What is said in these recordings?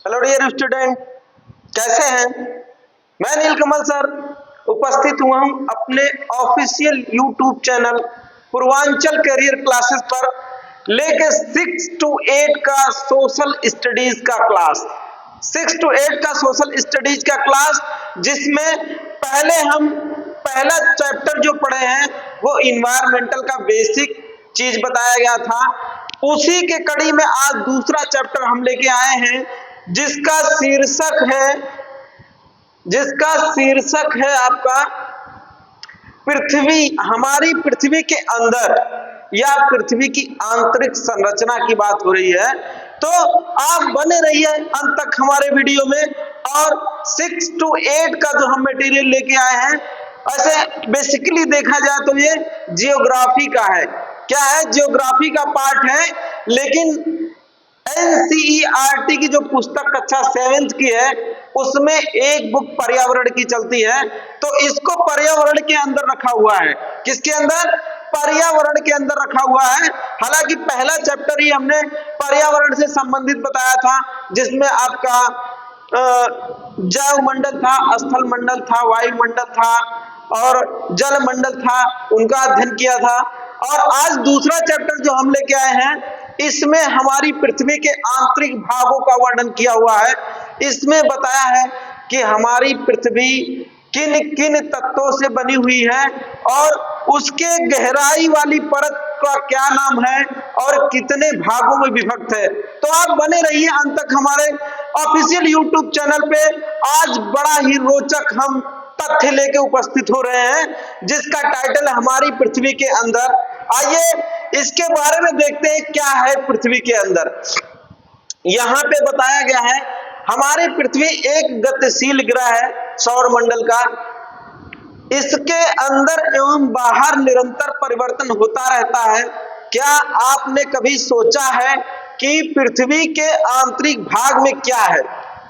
Hello dear student, कैसे हैं? मैं नीलकमल सर उपस्थित हुआ हूं अपने official YouTube channel Purvanchal career classes पर लेके 6 to 8 का सोशल स्टडीज का क्लास। 6 to 8 का सोशल स्टडीज का क्लास, जिसमें पहले हम पहला चैप्टर जो पढ़े हैं वो इन्वायरमेंटल का बेसिक चीज बताया गया था। उसी के कड़ी में आज दूसरा चैप्टर हम लेके आए हैं जिसका शीर्षक है आपका पृथ्वी। हमारी पृथ्वी के अंदर या पृथ्वी की आंतरिक संरचना की बात हो रही है, तो आप बने रहिए अंत तक हमारे वीडियो में। और 6 to 8 का जो हम मटेरियल लेके आए हैं, ऐसे बेसिकली देखा जाए तो ये जियोग्राफी का है। क्या है? जियोग्राफी का पार्ट है, लेकिन एनसीईआरटी की जो पुस्तक कक्षा 7th की है उसमें एक बुक पर्यावरण की चलती है, तो इसको पर्यावरण के अंदर रखा हुआ है। किसके अंदर? पर्यावरण के अंदर रखा हुआ है। हालांकि पहला चैप्टर ही हमने पर्यावरण से संबंधित बताया था, जिसमें आपका जैव मंडल था, स्थल मंडल था, वायुमंडल था और जल मंडल था, उनका अध्ययन किया था। और आज दूसरा चैप्टर जो हम लेके आए हैं, इसमें हमारी पृथ्वी के आंतरिक भागों का वर्णन किया हुआ है। इसमें बताया है कि हमारी पृथ्वी किन किन तत्वों से बनी हुई है और उसके गहराई वाली परत का क्या नाम है और कितने भागों में विभक्त है। तो आप बने रहिए अंत तक हमारे ऑफिशियल यूट्यूब चैनल पे। आज बड़ा ही रोचक हम तथ्य लेके उपस्थित हो रहे हैं, जिसका टाइटल हमारी पृथ्वी के अंदर। आइए इसके बारे में देखते हैं क्या है पृथ्वी के अंदर। यहाँ पे बताया गया है हमारी पृथ्वी एक गतिशील ग्रह है सौर मंडल का। इसके अंदर एवं बाहर निरंतर परिवर्तन होता रहता है। क्या आपने कभी सोचा है कि पृथ्वी के आंतरिक भाग में क्या है?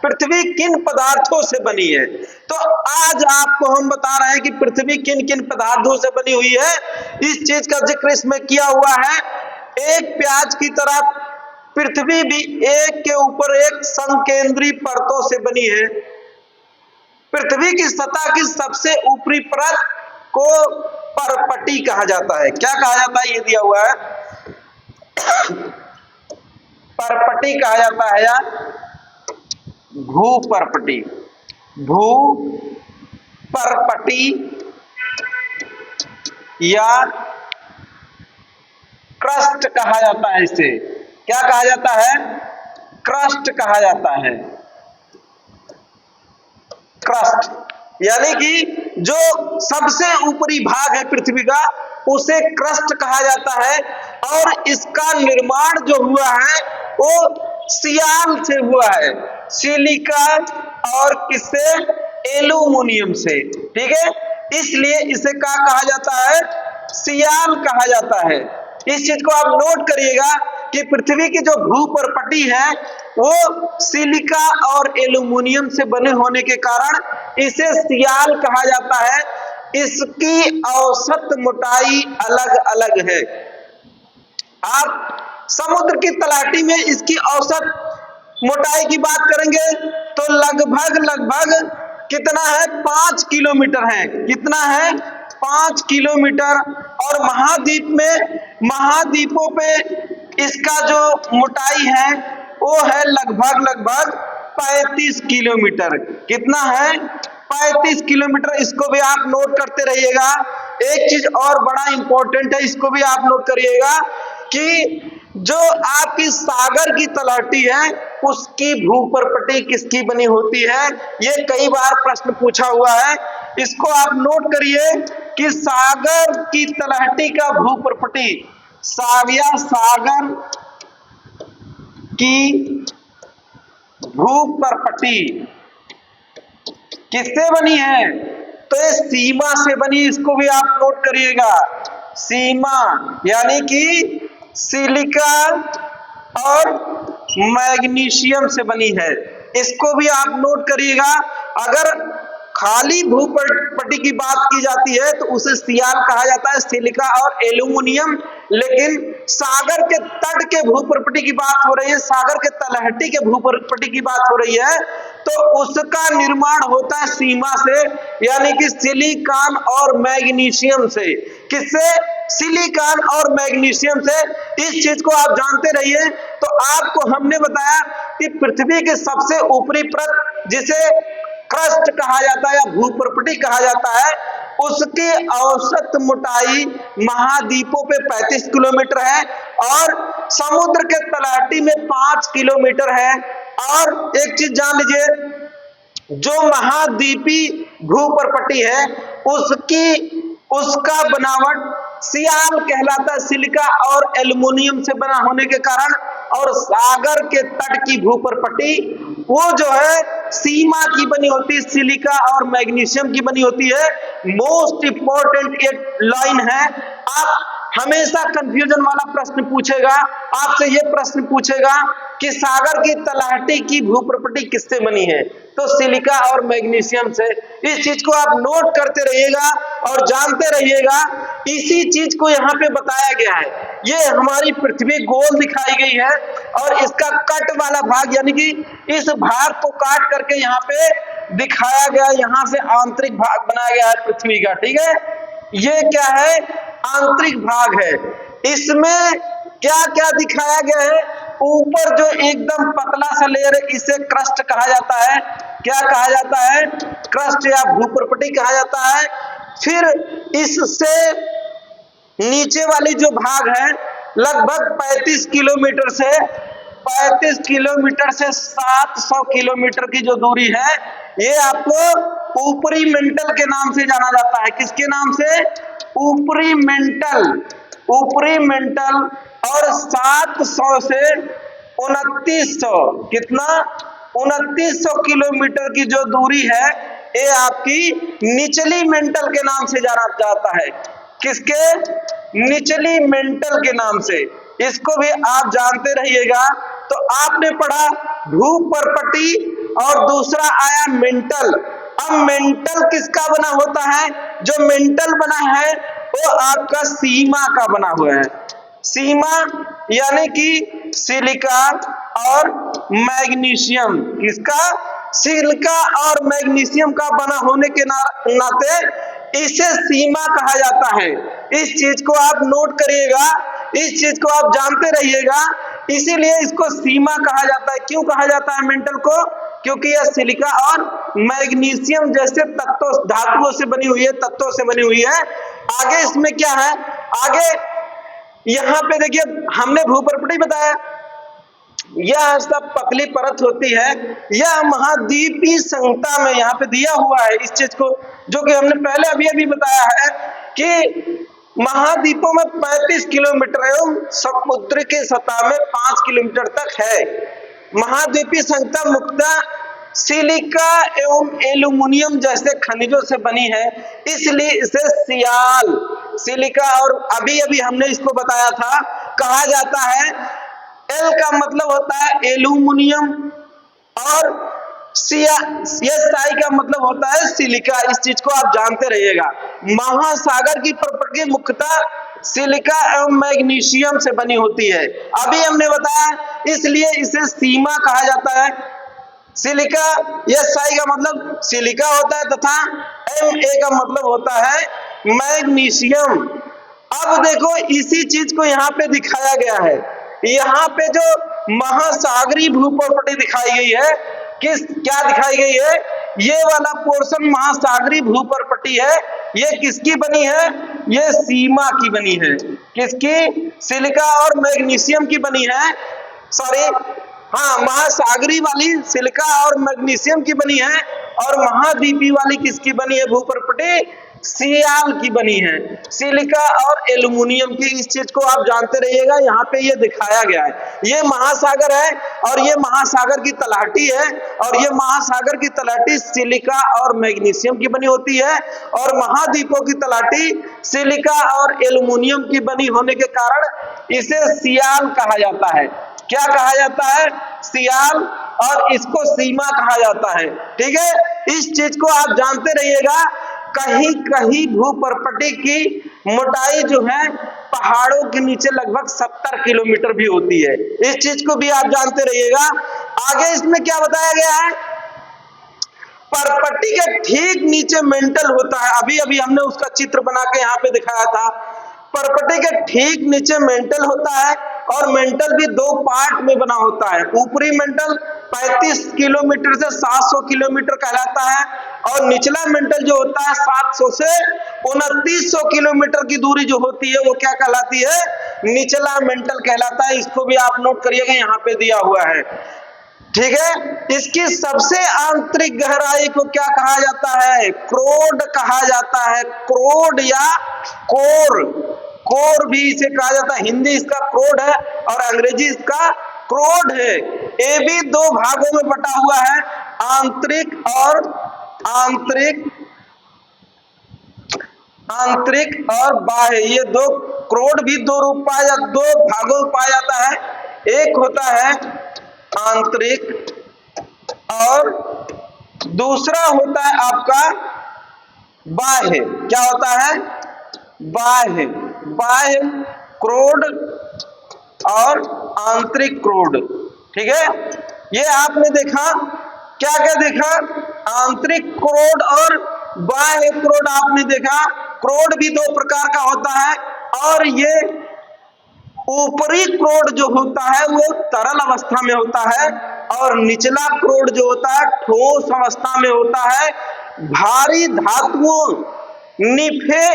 पृथ्वी किन पदार्थों से बनी है? तो आज आपको हम बता रहे हैं कि पृथ्वी किन किन पदार्थों से बनी हुई है। इस चीज का जिक्र इसमें किया हुआ है। एक प्याज की तरह पृथ्वी भी एक के ऊपर एक संकेंद्री परतों से बनी है। पृथ्वी की सतह की सबसे ऊपरी परत को परपटी कहा जाता है। क्या कहा जाता है? ये दिया हुआ है, परपटी कहा जाता है या भूपरपटी। भूपरपटी या क्रस्ट कहा जाता है। इसे क्या कहा जाता है? क्रस्ट कहा जाता है। क्रस्ट यानी कि जो सबसे ऊपरी भाग है पृथ्वी का, उसे क्रस्ट कहा जाता है। और इसका निर्माण जो हुआ है वो सियाल से हुआ है, सिलिका और किससे? एल्यूमिनियम से। ठीक है, इसलिए इसे क्या कहा जाता है? सियाल कहा जाता है। इस चीज को आप नोट करिएगा कि पृथ्वी की जो भूपरपटी है वो सिलिका और एल्यूमिनियम से बने होने के कारण इसे सियाल कहा जाता है। इसकी औसत मोटाई अलग अलग है। आप समुद्र की तलहटी में इसकी औसत मोटाई की बात करेंगे तो लगभग कितना है? 5 किलोमीटर है। कितना है? 5 किलोमीटर। और महाद्वीप में, महाद्वीपों पे इसका जो मोटाई है वो है लगभग 35 किलोमीटर। कितना है? 35 किलोमीटर। इसको भी आप नोट करते रहिएगा। एक चीज और बड़ा इंपॉर्टेंट है, इसको भी आप नोट करिएगा कि जो आपकी सागर की तलहटी है उसकी भूपरपटी किसकी बनी होती है। ये कई बार प्रश्न पूछा हुआ है। इसको आप नोट करिए कि सागर की तलहटी का भूपरपटी, सागर की भूपरपटी किससे बनी है? तो ये सीमा से बनी। इसको भी आप नोट करिएगा। सीमा यानी कि सिलिका और मैग्नीशियम से बनी है। इसको भी आप नोट करिएगा। अगर खाली भूपटटी की बात की जाती है तो उसे सियाल कहा जाता है, सिलिका और एल्यूमिनियम। लेकिन सागर के तट के भूपटटी की बात हो रही है, सागर के तलहटी के भूपटटी की बात हो रही है, तो उसका निर्माण होता है सीमा से, यानी कि सिलिकॉन और मैग्नीशियम से। किससे? सिलिकॉन और मैग्नीशियम से। इस चीज को आप जानते रहिए। तो आपको हमने बताया कि पृथ्वी के सबसे ऊपरी परत जिसे क्रस्ट कहा जाता है या भूपटटी कहा जाता है, उसकी औसत मोटाई महाद्वीपों पे 35 किलोमीटर है और समुद्र के तलहटी में 5 किलोमीटर है। और एक चीज जान लीजिए, जो महाद्वीपी भूपटटी है उसका बनावट सियाल कहलाता है, सिलिका और एल्युमिनियम से बना होने के कारण। और सागर के तट की भूपटटी वो जो है सीमा की बनी होती है, सिलिका और मैग्नीशियम की बनी होती है। मोस्ट इंपॉर्टेंट ये लाइन है। आप हमेशा कंफ्यूजन वाला प्रश्न पूछेगा, आपसे ये प्रश्न पूछेगा कि सागर की तलहटी की भूपटटी किससे बनी है, तो सिलिका और मैग्नीशियम से। इस चीज को आप नोट करते रहिएगा और जानते रहिएगा। इसी चीज को यहाँ पे बताया गया है। ये हमारी पृथ्वी गोल दिखाई गई है और इसका कट वाला भाग यानी कि इस भाग को काट करके यहाँ पे दिखाया गया, यहाँ से आंतरिक भाग बनाया गया है पृथ्वी का। ठीक है, ये क्या है? आंतरिक भाग है। इसमें क्या क्या दिखाया गया है? ऊपर जो एकदम पतला सा लेयर है इसे क्रस्ट कहा जाता है। क्या कहा जाता है? क्रस्ट या भूपटटी कहा जाता है। फिर इससे नीचे वाली जो भाग है लगभग 35 किलोमीटर से 700 किलोमीटर की जो दूरी है, ये आपको ऊपरी मेंटल के नाम से जाना जाता है। किसके नाम से? ऊपरी मेंटल। और 700 से 2900, कितना? 2900 किलोमीटर की जो दूरी है ये आपकी निचली मेंटल के नाम से जाना जाता है। किसके? निचली मेंटल के नाम से। इसको भी आप जानते रहिएगा। तो आपने पढ़ा भूपटटी और दूसरा आया मेंटल। अब मेंटल किसका बना होता है? जो मेंटल बना है वो आपका सीमा का बना हुआ है। सीमा यानी कि सिलिका और मैग्नीशियम। किसका? सिलिका और मैग्नीशियम का बना होने के नाते इसे सीमा कहा जाता है। इस चीज को आप नोट करिएगा, इस चीज को आप जानते रहिएगा। इसीलिए इसको सीमा कहा जाता है। क्यों कहा जाता है मेंटल को? क्योंकि यह सिलिका और मैग्नीशियम जैसे तत्वों, धातुओं से बनी हुई है, तत्वों से बनी हुई है। आगे इसमें क्या है? आगे यहाँ पे देखिए, हमने भूपटटी बताया, यह सब पतली परत होती है। यह महाद्वीपीय संहिता में यहाँ पे दिया हुआ है इस चीज को, जो कि हमने पहले अभी बताया है कि महाद्वीपों में 35 किलोमीटर एवं समुद्र के सतह में 5 किलोमीटर तक है। महाद्वीपीय संहिता मुख्यतः सिलिका एवं एल्युमिनियम जैसे खनिजों से बनी है, इसलिए इसे सियाल, सिलिका और अभी हमने इसको बताया था, कहा जाता है। एल का मतलब होता है एल्युमिनियम और साई का मतलब होता है सिलिका। इस चीज को आप जानते रहिएगा। महासागर की प्रकृति मुख्यतः सिलिका एवं मैग्नीशियम से बनी होती है। अभी हमने बताया, इसलिए इसे सीमा कहा जाता है। सिलिका साई का मतलब सिलिका होता है तथा Ma का मतलब होता है मैग्नीशियम। अब देखो, इसी चीज को यहाँ पे दिखाया गया है। यहाँ पे जो महासागरीय भूपटटी दिखाई गई है, क्या दिखाई गई है? ये वाला पोर्शन महासागरीय भूपटटी है। ये किसकी बनी है? ये सीमा की बनी है। किसकी? सिलिका और मैग्नीशियम की बनी है। सॉरी, हाँ, महासागरीय वाली सिलिका और मैग्नीशियम की बनी है और महाद्वीपीय वाली किसकी बनी है? भूपटटी सियाल की बनी है, सिलिका और एल्युमिनियम की। इस चीज को आप जानते रहिएगा। यहाँ पे ये दिखाया गया है। ये महासागर है और ये महासागर की तलहटी है और ये महासागर की तलहटी सिलिका और मैग्नीशियम की बनी होती है और महाद्वीपों की तलहटी सिलिका और एल्युमिनियम की बनी होने के कारण इसे सियाल कहा जाता है। क्या कहा जाता है? सियाल। और इसको सीमा कहा जाता है। ठीक है, इस चीज को आप जानते रहिएगा। कहीं कहीं भूपर्पटी की मोटाई जो है पहाड़ों के नीचे लगभग 70 किलोमीटर भी होती है। इस चीज को भी आप जानते रहिएगा। आगे इसमें क्या बताया गया है, पर्पटी के ठीक नीचे मेंटल होता है। अभी अभी हमने उसका चित्र बना के यहाँ पे दिखाया था। पर्पटी के ठीक नीचे मेंटल होता है और मेंटल भी दो पार्ट में बना होता है। ऊपरी मेंटल 35 किलोमीटर से 700 किलोमीटर कहलाता है और निचला मेंटल जो होता है 700 से 2900 किलोमीटर की दूरी जो होती है वो क्या कहलाती है, निचला मेंटल कहलाता है। इसको भी आप नोट करिएगा, यहाँ पे दिया हुआ है। ठीक है, इसकी सबसे आंतरिक गहराई को क्या कहा जाता है, क्रोड कहा जाता है। क्रोड या कोर, कोर भी इसे कहा जाता है। हिंदी इसका क्रोड है और अंग्रेजी इसका क्रोड है। ये भी दो भागों में बटा हुआ है, आंतरिक और बाह्य। ये दो क्रोड भी दो भागों में पाया जाता है। एक होता है आंतरिक और दूसरा होता है आपका बाह्य। क्या होता है, बाह्य। बाह्य क्रोड और आंतरिक क्रोड। ठीक है, ये आपने देखा, क्या क्या देखा, आंतरिक क्रोड और बाह्य क्रोड आपने देखा। क्रोड भी दो प्रकार का होता है और ये ऊपरी क्रोड जो होता है वो तरल अवस्था में होता है और निचला क्रोड जो होता है ठोस अवस्था में होता है। भारी धातुओं निफे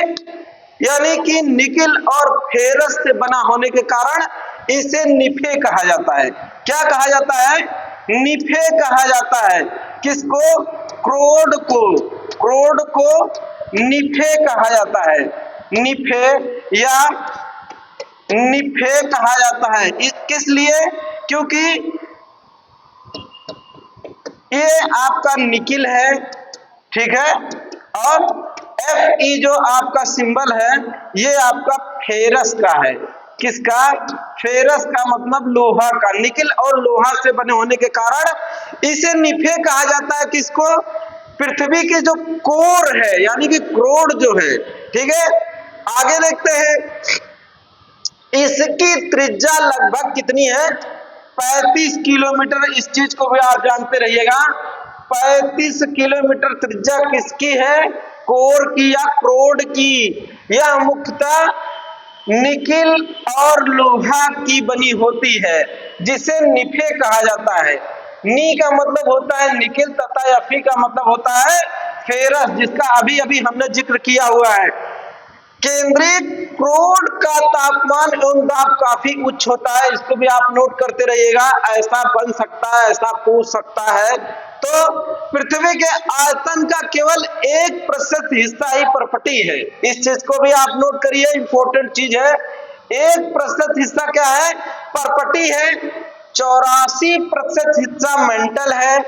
यानी कि निकिल और फेरस से बना होने के कारण इसे निफे कहा जाता है। क्या कहा जाता है, निफे कहा जाता है। किसको, क्रोड को। क्रोड को निफे कहा जाता है। निफे या निफे कहा जाता है। किस लिए, क्योंकि ये आपका निकिल है, ठीक है, और Fe जो आपका सिंबल है ये आपका फेरस का है। किसका, फेरस का मतलब लोहा का। निकिल और लोहा से बने होने के कारण इसे निफे कहा जाता है। किसको, पृथ्वी की जो कोर है यानी कि क्रोड जो है। ठीक है, आगे देखते हैं। इसकी त्रिज्या लगभग कितनी है, 35 किलोमीटर। इस चीज को भी आप जानते रहिएगा। 35 किलोमीटर त्रिज्या किसकी है, कोर की या क्रोड की। यह मुख्यतः निकिल और लोहा की बनी होती है जिसे निफे कहा जाता है। नी का मतलब होता है निकिल तथा फी का मतलब होता है फेरस, जिसका अभी अभी हमने जिक्र किया हुआ है। केंद्रीय क्रोड का तापमान एवं दाब काफी उच्च होता है। इसको भी आप नोट करते रहिएगा। ऐसा बन सकता है, ऐसा पूछ सकता है। तो पृथ्वी के आयतन का केवल 1% हिस्सा ही पर्पटी है। इस चीज को भी आप नोट करिए, इंपॉर्टेंट चीज है। 1% हिस्सा क्या है, पर्पटी है। 84% हिस्सा मेंटल है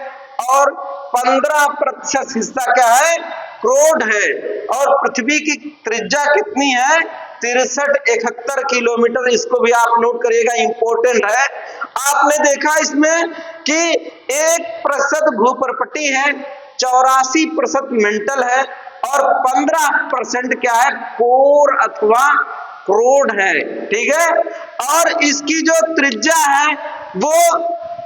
और 15% हिस्सा क्या है, क्रोड है। और पृथ्वी की त्रिज्या कितनी है, 63-71 किलोमीटर। इसको भी आप नोट करिएगा, इंपॉर्टेंट है। आपने देखा इसमें कि 1% भूपर्पटी है, 84% मेंटल है और 15% क्या है, कोर अथवा क्रोड है। ठीक है, और इसकी जो त्रिज्या है वो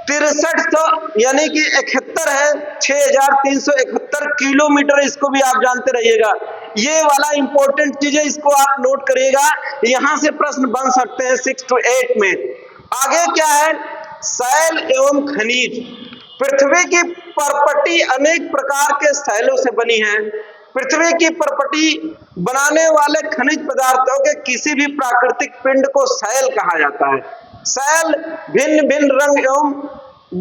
6300 यानी कि 71 है, 6371 किलोमीटर। इसको भी आप जानते रहिएगा। ये वाला इंपॉर्टेंट चीज है, इसको आप नोट करिएगा। यहां से प्रश्न बन सकते हैं 6 to 8 में। आगे क्या है, शैल एवं खनिज। पृथ्वी की पर्पटी अनेक प्रकार के शैलों से बनी है। पृथ्वी की पर्पटी बनाने वाले खनिज पदार्थों के किसी भी प्राकृतिक पिंड को शैल कहा जाता है। शैल भिन्न भिन्न रंग एवं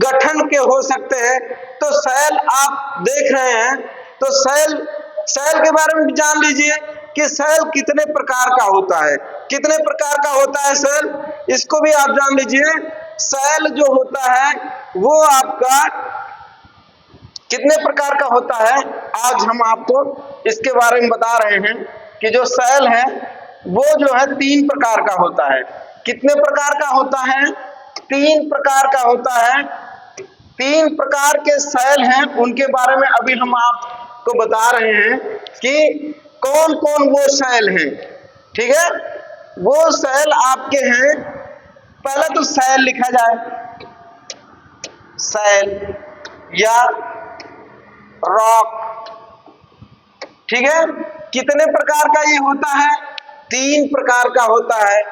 गठन के हो सकते हैं। तो शैल आप देख रहे हैं, तो शैल के बारे में जान लीजिए कि शैल कितने प्रकार का होता है। कितने प्रकार का होता है शैल, इसको भी आप जान लीजिए। शैल जो होता है वो आपका कितने प्रकार का होता है, आज हम आपको इसके बारे में बता रहे हैं कि जो शैल है वो जो है 3 प्रकार का होता है। कितने प्रकार का होता है, 3 प्रकार का होता है। तीन प्रकार के सेल हैं, उनके बारे में अभी हम आपको बता रहे हैं कि कौन कौन वो सेल हैं। ठीक है, वो सेल आपके हैं, पहले तो सेल लिखा जाए, सेल या रॉक। ठीक है, कितने प्रकार का ये होता है? तीन प्रकार का होता है।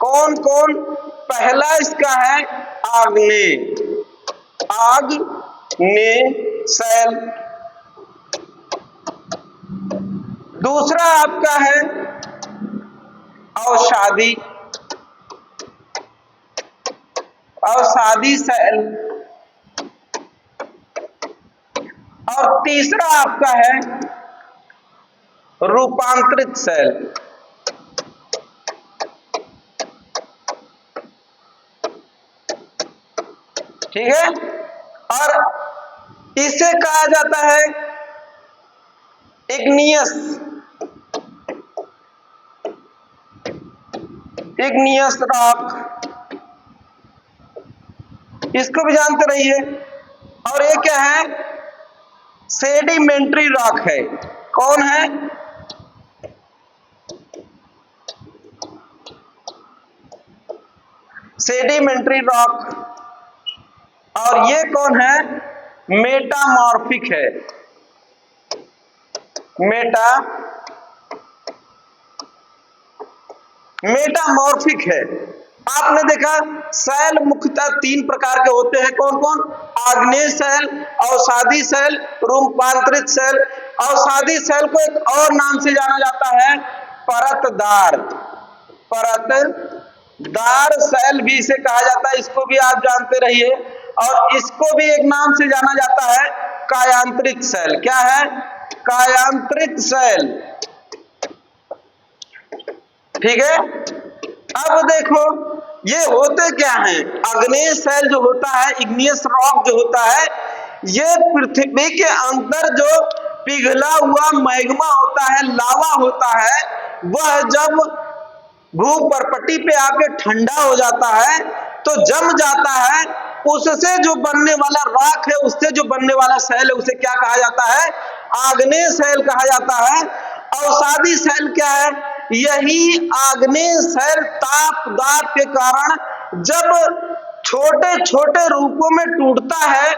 कौन कौन? पहला इसका है आग्नेय, आग्नेय सेल। दूसरा आपका है अवसादी, अवसादी सेल। और तीसरा आपका है रूपांतरित सेल। ठीक है, और इसे कहा जाता है इग्नियस, इग्नियस रॉक, इसको भी जानते रहिए। और ये क्या है? सेडिमेंट्री रॉक है। कौन है? Sedimentary rock. और ये कौन है? मेटामॉर्फिक है, मेटामॉर्फिक है। आपने देखा सेल मुख्यतः तीन प्रकार के होते हैं। कौन कौन? आग्नेय सेल, अवसादी सेल, रूपांतरित सेल। अवसादी सेल को एक और नाम से जाना जाता है परतदार, परतदार सेल भी इसे कहा जाता है, इसको भी आप जानते रहिए। और इसको भी एक नाम से जाना जाता है कायांतरित सेल। क्या है? कायांतरित सेल। ठीक है, अब देखो ये होते क्या हैं? आग्नेय सेल जो होता है, इग्नियस रॉक जो होता है, ये पृथ्वी के अंदर जो पिघला हुआ मैग्मा होता है, लावा होता है, वह जब भूपर्पटी पे आके ठंडा हो जाता है तो जम जाता है। उससे जो बनने वाला राख है, उससे जो बनने वाला सेल है, उसे क्या कहा जाता है? आग्नेय सेल कहा जाता है। अवसादी सेल क्या है? यही आग्नेय सेल ताप दाब के कारण जब छोटे छोटे रूपों में टूटता है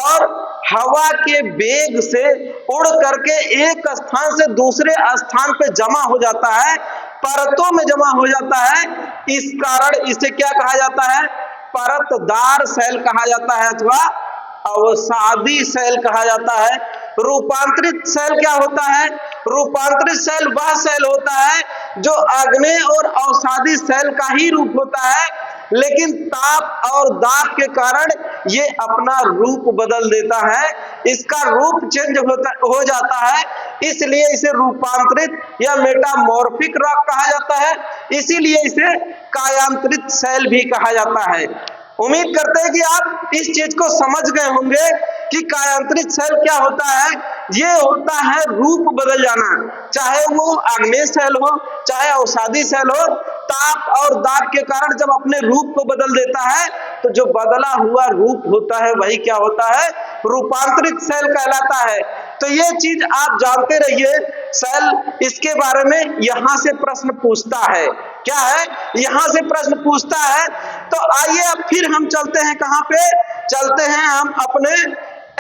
और हवा के वेग से उड़ करके एक स्थान से दूसरे स्थान पे जमा हो जाता है, परतों में जमा हो जाता है, इस कारण इसे क्या कहा जाता है? परतदार सेल कहा जाता है अथवा अवसादी सेल कहा जाता है। रूपांतरित सेल क्या होता है? रूपांतरित सेल वह सेल होता है जो आग्नेय और अवसादी सेल का ही रूप होता है, लेकिन ताप और दाब के कारण ये अपना रूप बदल देता है, इसका रूप चेंज हो जाता है, इसलिए इसे रूपांतरित या मेटामॉर्फिक रॉक कहा जाता है। इसीलिए इसे कायांतरित सेल भी कहा जाता है। उम्मीद करते हैं कि आप इस चीज को समझ गए होंगे कि कायांतरित सेल क्या होता है। ये होता है रूप बदल जाना, चाहे वो आग्नेय सेल हो चाहे अवसादी सेल हो, ताप और दाब के कारण जब अपने रूप को बदल देता है तो जो बदला हुआ रूप होता है वही क्या होता है? रूपांतरित सेल कहलाता है। तो ये चीज आप जानते रहिए। सेल इसके बारे में यहां से प्रश्न पूछता है। क्या है? यहां से प्रश्न पूछता है। तो आइए अब फिर हम चलते हैं, कहां पे चलते हैं? हम अपने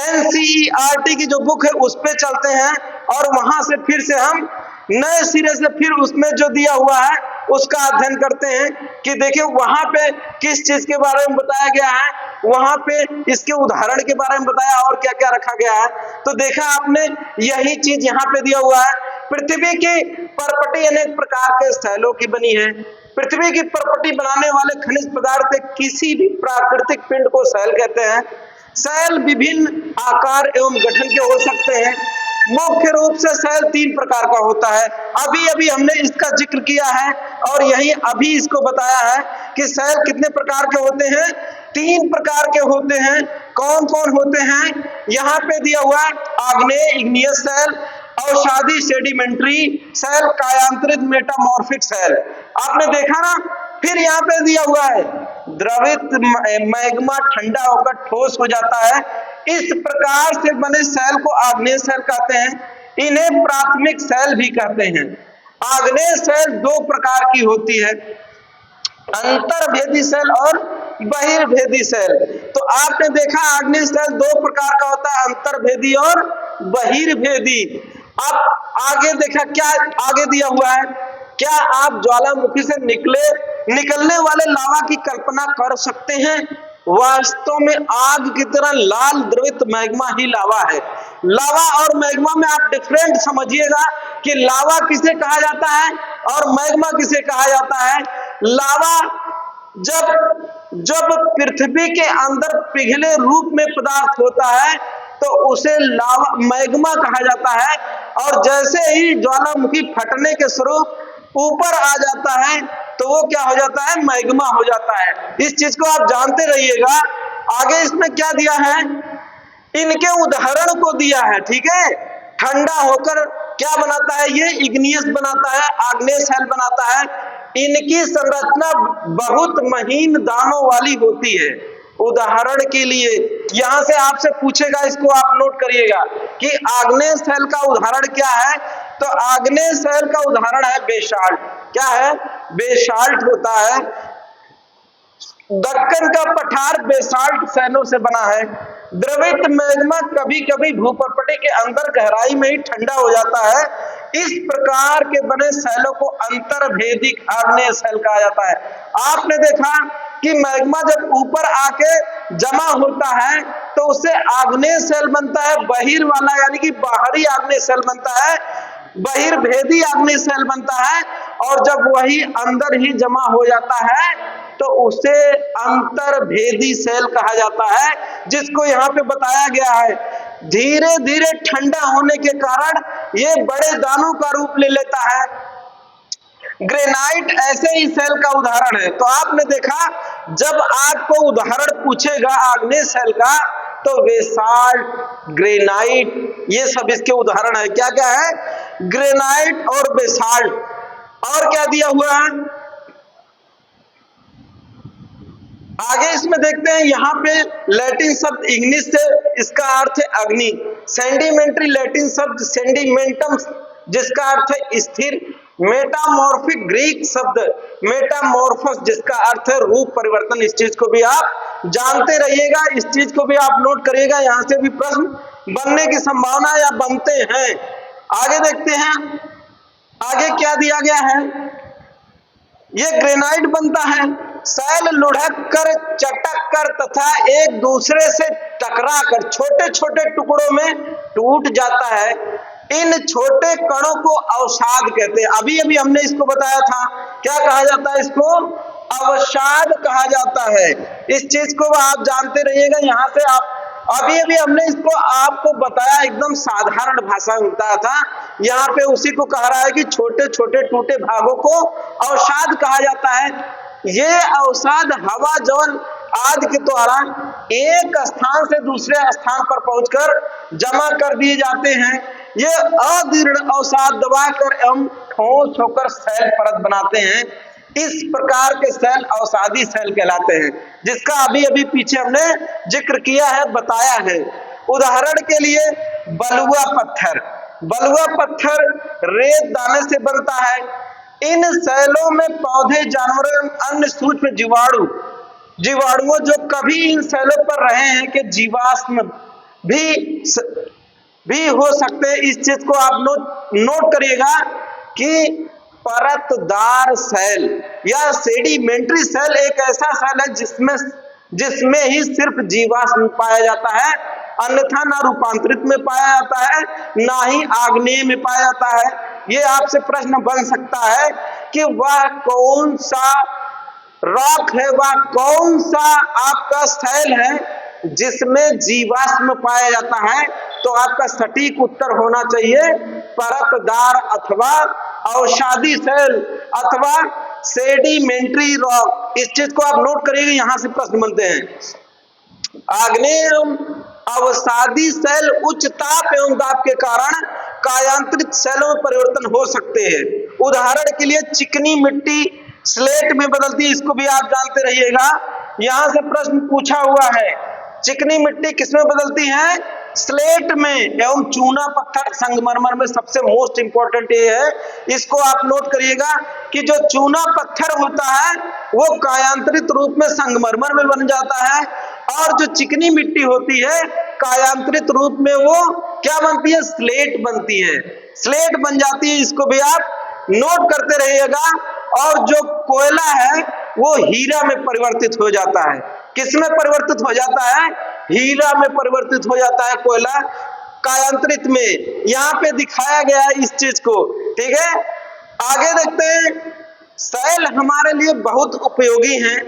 NCERT की जो बुक है उस पे चलते हैं और वहां से फिर से हम नए सिरे से फिर उसमें जो दिया हुआ है उसका अध्ययन करते हैं कि देखिए वहां पे किस चीज के बारे में बताया गया है, वहां पे इसके उदाहरण के बारे में बताया और क्या क्या रखा गया है। तो देखा आपने, यही चीज यहाँ पे दिया हुआ है। पृथ्वी की परपटी अनेक प्रकार के सेलों की बनी है। पृथ्वी की परपटी बनाने वाले खनिज पदार्थ किसी भी प्राकृतिक पिंड को सेल कहते हैं। सेल विभिन्न आकार एवं गठन के हो सकते हैं। मुख्य रूप से सेल तीन प्रकार का होता है। अभी अभी हमने इसका जिक्र किया है और यही अभी इसको बताया है कि सेल कितने प्रकार के होते हैं? तीन प्रकार के होते हैं। कौन कौन होते हैं? यहाँ पे दिया हुआ आग्नेय इग्नियस सेल, अवसादी सेडिमेंट्री सेल, कायांतरित मेटामॉर्फिक सेल। आपने देखा ना? फिर यहाँ पे दिया हुआ है द्रवित मैग्मा ठंडा होकर ठोस हो जाता है। इस प्रकार से बने सेल को आग्नेय सेल कहते हैं। इन्हें प्राथमिक सेल भी कहते हैं। आग्नेय सेल दो प्रकार की होती है, अंतर्भेदी सेल और बहिर्भेदी सेल। तो आपने देखा आग्नेय सेल दो प्रकार का होता है, अंतर्भेदी और बहिर्भेदी। अब आगे देखा क्या आगे दिया हुआ है, क्या आप ज्वालामुखी से निकलने वाले लावा की कल्पना कर सकते हैं? वास्तव में आग की तरह लाल द्रवित मैग्मा ही लावा है। लावा और मैग्मा में आप डिफरेंट समझिएगा कि लावा किसे कहा जाता है और मैग्मा किसे कहा जाता है। लावा जब पृथ्वी के अंदर पिघले रूप में पदार्थ होता है तो उसे लावा मैग्मा कहा जाता है, और जैसे ही ज्वालामुखी फटने के स्वरूप ऊपर आ जाता है तो वो क्या हो जाता है, मैग्मा हो जाता है। इस चीज को आप जानते रहिएगा। आगे इसमें क्या दिया है, इनके उदाहरण को दिया है, ठीक है। ठंडा होकर क्या बनाता है, ये इग्नियस बनाता है, आग्नेय सेल बनाता है। इनकी संरचना बहुत महीन दानों वाली होती है। उदाहरण के लिए यहां से आपसे पूछेगा, इसको आप नोट करिएगा कि आग्नेय सेल का उदाहरण क्या है। तो आग्नेय सेल का उदाहरण है बेसाल्ट। क्या है, बेसाल्ट होता है। दक्कन का पठार बेसाल्ट सेलों से बना है। द्रवित मैग्मा कभी कभी भूपर्पटी के अंदर गहराई में ही ठंडा हो जाता है। इस प्रकार के बने सेलों को अंतर्भेदी आग्नेय सेल कहा जाता है। आपने देखा कि मैग्मा जब ऊपर आके जमा होता है तो उससे आग्नेय सेल बनता है, बहिर वाला यानी कि बाहरी आग्नेय सेल बनता है, बहिर्भेदी आग्नेय सेल बनता है। और जब वही अंदर ही जमा हो जाता है तो उसे अंतर्भेदी सेल कहा जाता है, जिसको यहाँ पे बताया गया है। धीरे धीरे ठंडा होने के कारण ये बड़े दानों का रूप ले लेता है। ग्रेनाइट ऐसे ही सेल का उदाहरण है। तो आपने देखा जब आपको उदाहरण पूछेगा आग्नेय सेल का तो बेसाल्ट, ग्रेनाइट, ये सब इसके उदाहरण है। क्या क्या है, ग्रेनाइट और बेसाल्ट। और क्या दिया हुआ है आगे इसमें देखते हैं। यहाँ पे लैटिन शब्द इग्निस से इसका अर्थ है अग्नि। सेंडिमेंट्री लैटिन शब्द सेंडिमेंटम जिसका अर्थ है स्थिर। मेटामॉर्फिक ग्रीक शब्द मेटामॉर्फस जिसका अर्थ है रूप परिवर्तन। इस चीज को भी आप जानते रहिएगा, इस चीज को भी आप नोट करिएगा, यहाँ से भी प्रश्न बनने की संभावना या बनते हैं। आगे देखते हैं, आगे क्या दिया गया है। ये ग्रेनाइट बनता है, सेल लुढ़क कर, चटक कर तथा एक दूसरे से टकरा कर छोटे छोटे टुकड़ों में टूट जाता है। इन छोटे कणों को अवसाद कहते हैं। अभी अभी हमने इसको बताया था, क्या कहा जाता है, इसको अवसाद कहा जाता है। इस चीज को आप जानते रहिएगा। यहाँ से आप अभी अभी हमने इसको आपको बताया, एकदम साधारण भाषा में बताया था। यहाँ पे उसी को कह रहा है कि छोटे छोटे टूटे भागों को अवसाद कहा जाता है। ये अवसाद हवा, जल आदि के द्वारा एक स्थान से दूसरे स्थान पर पहुंचकर जमा कर दिए जाते हैं। ये अदीर्ण अवसाद दबाकर एवं ठोस होकर सेल परत बनाते हैं। इस प्रकार के सेल अवसादी सेल कहलाते हैं, जिसका अभी अभी पीछे हमने जिक्र किया है, बताया है। उदाहरण के लिए बलुआ पत्थर। बलुआ पत्थर रेत दाने से बनता है। इन सेलों में पौधे, जानवर, अन्य सूक्ष्म जीवाणुओं जो कभी इन सेलों पर रहे हैं के जीवाश्म भी हो सकते हैं। इस चीज को आप नोट करिएगा कि परतदार सेल या सेडिमेंट्री सेल एक ऐसा सेल है जिसमें ही सिर्फ जीवाश्म पाया जाता है, अन्यथा ना रूपांतरित में पाया जाता है, ना ही आग्नेय में पाया जाता है। ये आपसे प्रश्न बन सकता है कि वह कौन सा रॉक है, वह कौन सा आपका सेल है जिसमें जीवाश्म पाया जाता है। तो आपका सटीक उत्तर होना चाहिए परतदार अथवा अवसादी सेल अथवा सेडिमेंट्री रॉक। इस चीज को आप नोट करिएगा, यहां से प्रश्न बनते हैं। आग्नेय अवसादी सेल उच्च ताप एवं दाब के कारण कायांतरित सेलों में परिवर्तन हो सकते हैं। उदाहरण के लिए चिकनी मिट्टी स्लेट में बदलती है, इसको भी आप जानते रहिएगा। यहां से प्रश्न पूछा हुआ है, चिकनी मिट्टी किसमें बदलती है? स्लेट में एवं चूना पत्थर संगमरमर में। सबसे मोस्ट इंपॉर्टेंट ये है, इसको आप नोट करिएगा कि जो चूना पत्थर होता है वो कायांतरित रूप में संगमरमर में बन जाता है, और जो चिकनी मिट्टी होती है कायांतरित रूप में वो क्या बनती है? स्लेट बनती है, स्लेट बन जाती है। इसको भी आप नोट करते रहिएगा। और जो कोयला है वो हीरा में परिवर्तित हो जाता है। किसमें परिवर्तित हो जाता है? हीरा में परिवर्तित हो जाता है कोयला, कायांतरित में। यहाँ पे दिखाया गया है इस चीज को, ठीक है। आगे देखते हैं, सैल हमारे लिए बहुत उपयोगी हैं।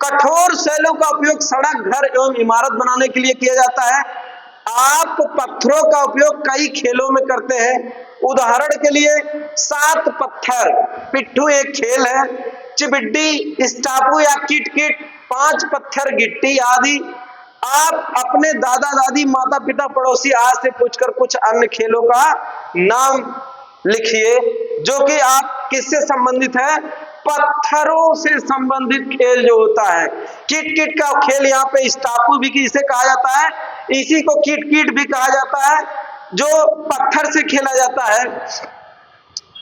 कठोर सैलों का उपयोग सड़क, घर एवं इमारत बनाने के लिए किया जाता है। आप पत्थरों का उपयोग कई खेलों में करते हैं। उदाहरण के लिए 7 पत्थर, पिट्ठू एक खेल है, चिबिड्डी, स्टापू या किट-किट, 5 पत्थर, गिट्टी आदि। आप अपने दादा दादी, माता पिता, पड़ोसी आज से पूछकर कुछ अन्य खेलों का नाम लिखिए जो कि आप किससे संबंधित है? पत्थरों से संबंधित खेल जो होता है। किट-किट का खेल, यहाँ पे स्टापू भी किसे कहा जाता है? इसी को किट-किट भी कहा जाता है, जो पत्थर से खेला जाता है।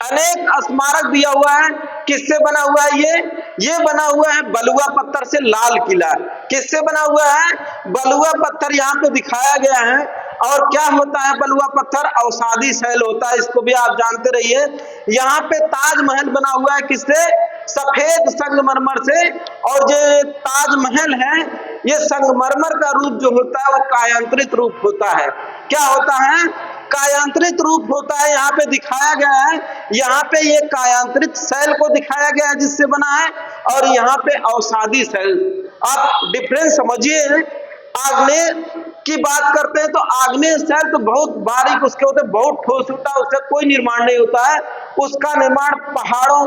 अनेक स्मारक दिया हुआ है, किससे बना हुआ है? ये बना हुआ है बलुआ पत्थर से। लाल किला किससे बना हुआ है? बलुआ पत्थर यहाँ पे दिखाया गया है। और क्या होता है बलुआ पत्थर? अवसादी शैल होता है, इसको भी आप जानते रहिए। यहाँ पे ताजमहल बना हुआ है किससे? सफेद संगमरमर से। और जो ताजमहल है ये संगमरमर का रूप जो होता है वो कायांतरित रूप होता है। क्या होता है? कायांतरित रूप होता है। यहाँ पे दिखाया गया है, यहाँ पे ये कायांतरित शैल को दिखाया गया है जिससे बना है, और यहाँ पे अवसादी शैल। आप डिफरेंस समझिए। आग्नेय की बात करते हैं तो आग्नेय शैल तो बहुत बारीक उसके होते, बहुत ठोस होता है, उसका कोई निर्माण नहीं होता है। उसका निर्माण पहाड़ों,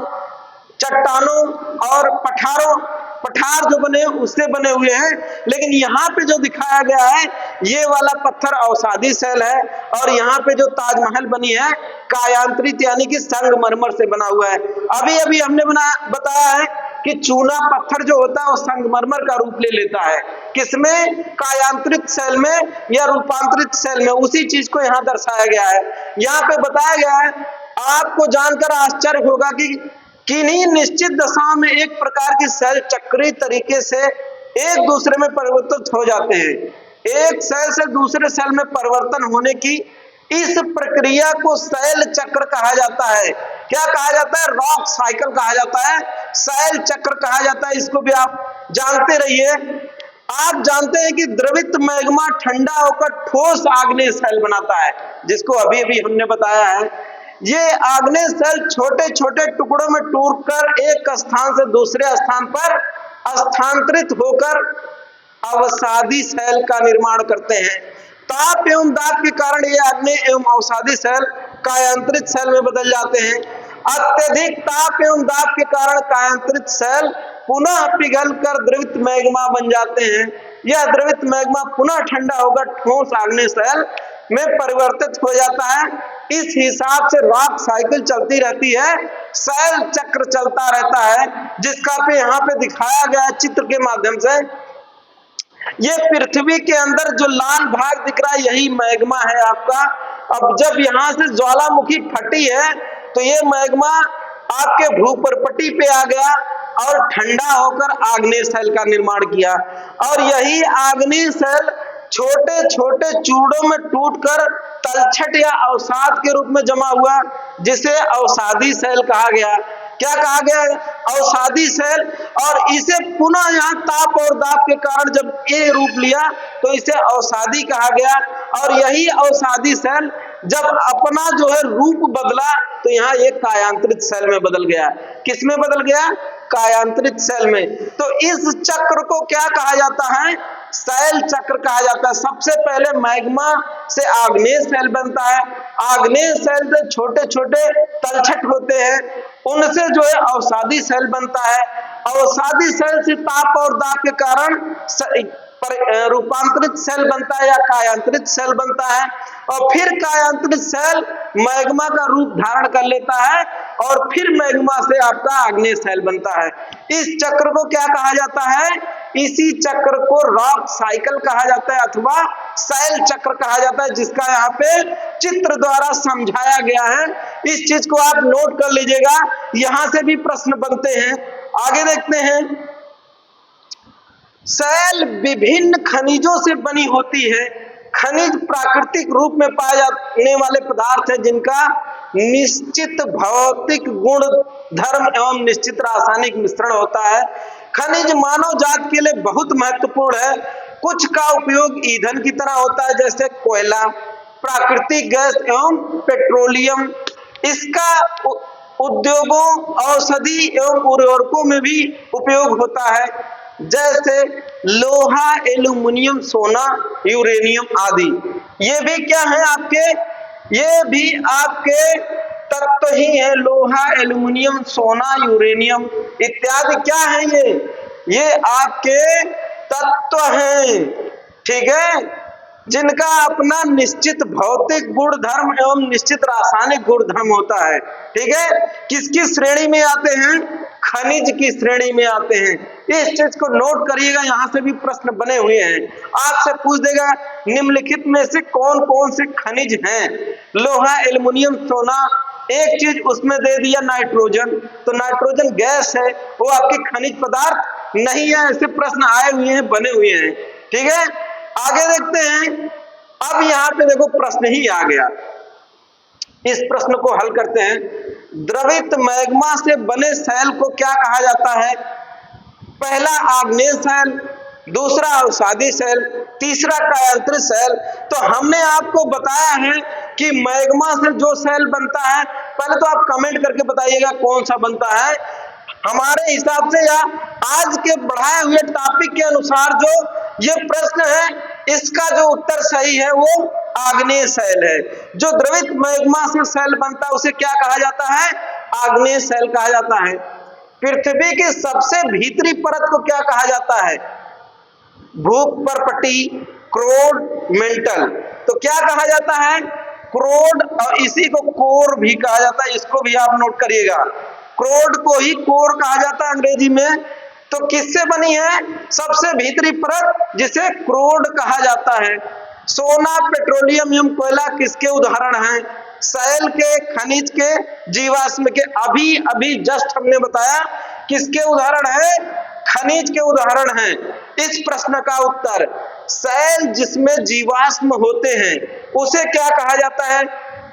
चट्टानों और पठार जो बने उससे बने हुए हैं। लेकिन यहाँ पे जो दिखाया गया है ये वाला पत्थर अवसादी शैल है, और यहाँ पे जो ताजमहल बनी है कायांतरित यानी कि संगमरमर से बना हुआ है। अभी अभी हमने बताया है कि चूना पत्थर जो होता है वो संगमरमर का रूप ले लेता है। किसमें? कायांतरित शैल में या रूपांतरित शैल में। उसी चीज को यहाँ दर्शाया गया है। यहाँ पे बताया गया है, आपको जानकर आश्चर्य होगा कि किन्हीं निश्चित दशाओं में एक प्रकार की शैल चक्रीय तरीके से एक दूसरे में परिवर्तित हो जाते हैं। एक शैल से दूसरे शैल में परिवर्तन होने की इस प्रक्रिया को शैल चक्र कहा जाता है। क्या कहा जाता है? रॉक साइकिल कहा जाता है, शैल चक्र कहा जाता है। इसको भी आप जानते रहिए। आप जानते हैं कि द्रवित मैग्मा ठंडा होकर ठोस आग्नेय शैल बनाता है, जिसको अभी अभी हमने बताया है। ये आग्नेय शैल छोटे छोटे टुकड़ों में टूटकर एक स्थान से दूसरे स्थान पर स्थानांतरित होकर अवसादी शैल का निर्माण करते हैं। ताप एवं दाब के कारण ये आग्नेय एवं अवसादी शैल कायांतरित शैल में बदल जाते हैं। अत्यधिक ताप एवं दाब के कारण कायांतरित शैल पुनः पिघलकर द्रवित मैग्मा बन जाते हैं। यह द्रवित मैग्मा पुनः ठंडा होकर ठोस आग्नेय शैल में परिवर्तित हो जाता है। इस हिसाब से रॉक साइकिल चलती रहती है, शैल चक्र चलता रहता है, जिसका पे यहाँ पे दिखाया गया चित्र के माध्यम से। ये पृथ्वी के अंदर जो लाल भाग दिख रहा है यही मैग्मा है आपका। अब जब यहाँ से ज्वालामुखी फटी है तो ये मैग्मा आपके भूपर्पटी पे आ गया और ठंडा होकर आग्नेय शैल का निर्माण किया। और यही आग्नेय शैल छोटे छोटे चूड़ों में टूटकर तलछट या अवसाद के रूप में जमा हुआ, जिसे अवसादी शैल कहा गया। क्या कहा गया? अवसादी शैल। और इसे पुनः यहाँ ताप और दाब के कारण जब ये रूप लिया तो इसे अवसादी कहा गया। और यही अवसादी शैल जब अपना जो है रूप बदला तो यहाँ एक कायांतरित शैल में बदल गया। किस में बदल गया? कायांतरित शैल में। तो इस चक्र को क्या कहा जाता है? शैल चक्र कहा जाता है। सबसे पहले मैग्मा से आग्नेय शैल बनता है, आग्नेय शैल से छोटे छोटे तलछट होते हैं, उनसे जो है अवसादी शैल बनता है। अवसादी शैल से ताप और दाब के कारण रूपांतरित शैल बनता है या कायांतरित शैल बनता है। और फिर कायांतरित शैल मैग्मा का रूप धारण कर लेता है और फिर मैग्मा से आपका आग्नेय शैल बनता है। इस चक्र को क्या कहा जाता है? इसी चक्र को रॉक साइकिल कहा जाता है अथवा शैल चक्र कहा जाता है, जिसका यहाँ पे चित्र द्वारा समझाया गया है। इस चीज को आप नोट कर लीजिएगा, यहां से भी प्रश्न बनते हैं। आगे देखते हैं, शैल विभिन्न खनिजों से बनी होती है। खनिज प्राकृतिक रूप में पाए जाने वाले पदार्थ हैं जिनका निश्चित भौतिक गुण धर्म एवं निश्चित रासायनिक मिश्रण होता है। खनिज मानव जात के लिए बहुत महत्वपूर्ण है। कुछ का उपयोग ईंधन की तरह होता है, जैसे कोयला, प्राकृतिक गैस एवं पेट्रोलियम। इसका उद्योगों, औषधि एवं उर्वरकों में भी उपयोग होता है, जैसे लोहा, एल्यूमिनियम, सोना, यूरेनियम आदि। ये भी क्या है आपके, ये भी आपके तत्व ही है। लोहा, एल्यूमिनियम, सोना, यूरेनियम इत्यादि क्या है, ये आपके तत्व हैं, ठीक है, जिनका अपना निश्चित भौतिक गुण धर्म एवं निश्चित रासायनिक गुण धर्म होता है। ठीक है, किसकी श्रेणी में आते हैं, खनिज की श्रेणी में आते हैं। इस चीज को नोट करिएगा, यहां से भी प्रश्न बने हुए हैं। आपसे पूछ देगा निम्नलिखित में से कौन कौन से खनिज हैं, लोहा, एल्युमिनियम, सोना, एक चीज उसमें दे दिया नाइट्रोजन, तो नाइट्रोजन गैस है, वो आपके खनिज पदार्थ नहीं है। ऐसे प्रश्न आए हुए हैं, बने हुए हैं। ठीक है, आगे देखते हैं। अब यहाँ पे देखो प्रश्न ही आ गया, इस प्रश्न को हल करते हैं। द्रवित मैग्मा से बने शैल को क्या कहा जाता है? पहला आग्नेय शैल, दूसरा अवसादी शैल, तीसरा कायांतरित शैल। तो हमने आपको बताया है कि मैग्मा से जो शैल बनता है, पहले तो आप कमेंट करके बताइएगा कौन सा बनता है। हमारे हिसाब से या आज के बढ़ाए हुए टॉपिक के अनुसार जो ये प्रश्न है, इसका जो उत्तर सही है वो आग्नेय शैल है। जो द्रवित मैग्मा से शैल बनता है उसे क्या कहा जाता है? आग्नेय शैल कहा जाता है। पृथ्वी की सबसे भीतरी परत को क्या कहा जाता है? भूपर्पटी, क्रोड, मेंटल। तो क्या कहा जाता है? क्रोड, और इसी को कोर भी कहा जाता है, इसको भी आप नोट करिएगा। क्रोड को ही कोर कहा जाता है अंग्रेजी में। तो किससे बनी है सबसे भीतरी परत, जिसे क्रोड कहा जाता है। सोना, पेट्रोलियम एवं कोयला किसके उदाहरण हैं? शैल के, खनिज के, जीवाश्म के। अभी अभी जस्ट हमने बताया किसके उदाहरण है? खनिज के उदाहरण हैं। इस प्रश्न का उत्तर शैल जिसमें जीवाश्म होते हैं उसे क्या कहा जाता है?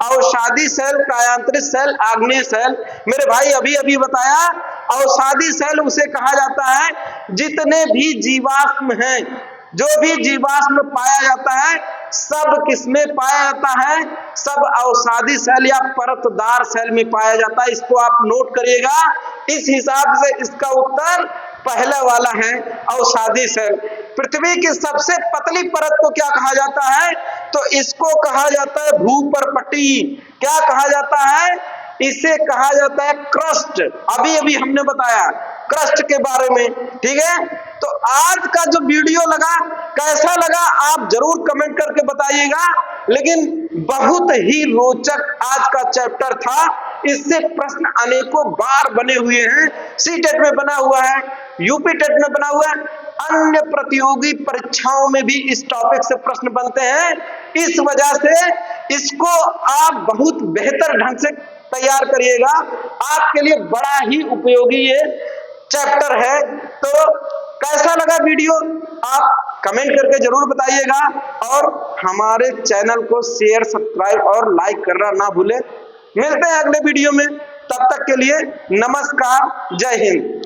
अवसादी शैल, कायांतरित शैल, आग्नेय शैल। मेरे भाई अभी अभी बताया, अवसादी शैल उसे कहा जाता है जितने भी जीवाश्म हैं, जो भी जीवाश्म पाया जाता है सब किसमें पाया जाता है? सब अवसादी शैल या परतदार शैल में पाया जाता है। इसको आप नोट करिएगा। इस हिसाब से इसका उत्तर पहला वाला है, अवसादी शैल। पृथ्वी की सबसे पतली परत को क्या कहा जाता है? तो इसको कहा जाता है भूपर्पटी। क्या कहा जाता है? इसे कहा जाता है क्रस्ट। अभी अभी हमने बताया क्रस्ट के बारे में। ठीक है, तो आज का जो वीडियो लगा, कैसा लगा आप जरूर कमेंट करके बताइएगा। लेकिन बहुत ही रोचक आज का चैप्टर था। इससे प्रश्न अनेकों बार बने हुए हैं। सीटेट में बना हुआ है, यूपी टेट में बना हुआ है, अन्य प्रतियोगी परीक्षाओं में भी इस टॉपिक से प्रश्न बनते हैं। इस वजह से इसको आप बहुत बेहतर ढंग से तैयार करिएगा। आपके लिए बड़ा ही उपयोगी ये चैप्टर है। तो कैसा लगा वीडियो आप कमेंट करके जरूर बताइएगा, और हमारे चैनल को शेयर, सब्सक्राइब और लाइक करना ना भूलें। मिलते हैं अगले वीडियो में, तब तक के लिए नमस्कार, जय हिंद।